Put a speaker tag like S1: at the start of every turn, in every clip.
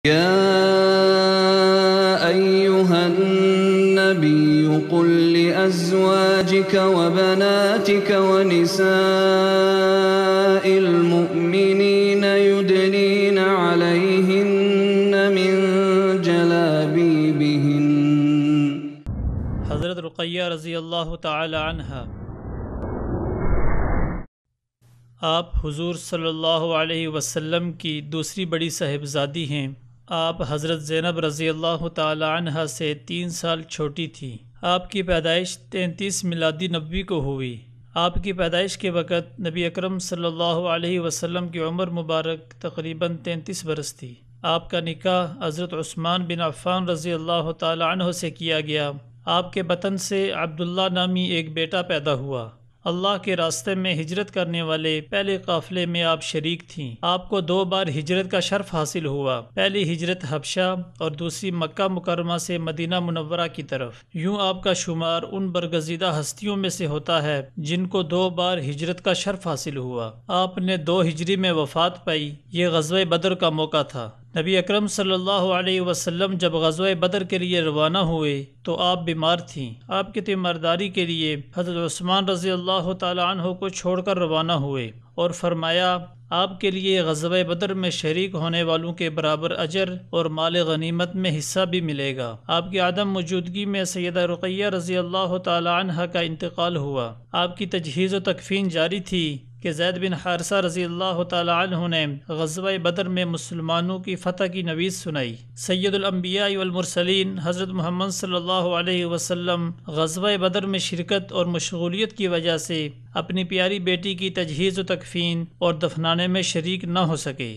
S1: يا أيها النبي قل لأزواجك وبناتك ونساء المؤمنين يدنين عليهن من جلابيبهن۔
S2: حضرت رقیہ رضی اللہ تعالی عنہ آپ حضور صلی اللہ علیہ وسلم کی دوسری بڑی صاحبزادی ہیں۔ آپ حضرت زینب رضی اللہ تعالی عنہ سے 3 سال چھوٹی تھی۔ آپ کی پیدائش 33 میلادی نبوی کو ہوئی۔ آپ کی پیدائش کے وقت نبی اکرم صلی اللہ علیہ وسلم کی عمر مبارک تقریباً 33 برس تھی۔ آپ کا نکاح حضرت عثمان بن عفان رضی اللہ تعالی عنہ سے کیا گیا۔ آپ کے بطن سے عبداللہ نامی ایک بیٹا پیدا ہوا۔ اللہ کے راستے میں ہجرت کرنے والے پہلے قافلے میں آپ شریک تھیں۔ آپ کو 2 بار ہجرت کا شرف حاصل ہوا، پہلی ہجرت حبشہ اور دوسری مکہ مکرمہ سے مدینہ منورہ کی طرف۔ یوں آپ کا شمار ان برگزیدہ ہستیوں میں سے ہوتا ہے جن کو 2 بار ہجرت کا شرف حاصل ہوا۔ آپ نے 2 ہجری میں وفات پائی۔ یہ غزوہ بدر کا موقع تھا۔ نبی اکرم صلی اللہ علیہ وسلم جب غزوہ بدر کے لیے روانہ ہوئے تو آپ بیمار تھیں۔ آپ کی تیمارداری کے لیے حضرت عثمان رضی اللہ تعالی عنہ کو چھوڑ کر روانہ ہوئے اور فرمایا آپ کے لیے غزوہ بدر میں شریک ہونے والوں کے برابر اجر اور مال غنیمت میں حصہ بھی ملے گا۔ آپ کی عدم موجودگی میں سیدہ رقیہ رضی اللہ تعالی عنہ کا انتقال ہوا۔ آپ کی تجہیز و تکفین جاری تھی کہ زید بن حارثہ رضی اللہ تعالی عنہ نے غزوہ بدر میں مسلمانوں کی فتح کی نوید سنائی۔ سید الانبیاء والمرسلین حضرت محمد صلی اللہ علیہ وسلم غزوہ بدر میں شرکت اور مشغولیت کی وجہ سے اپنی پیاری بیٹی کی تجہیز و تکفین اور دفنانے میں شریک نہ ہو سکے۔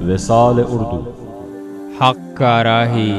S3: وصال اردو،
S4: حق کا راہی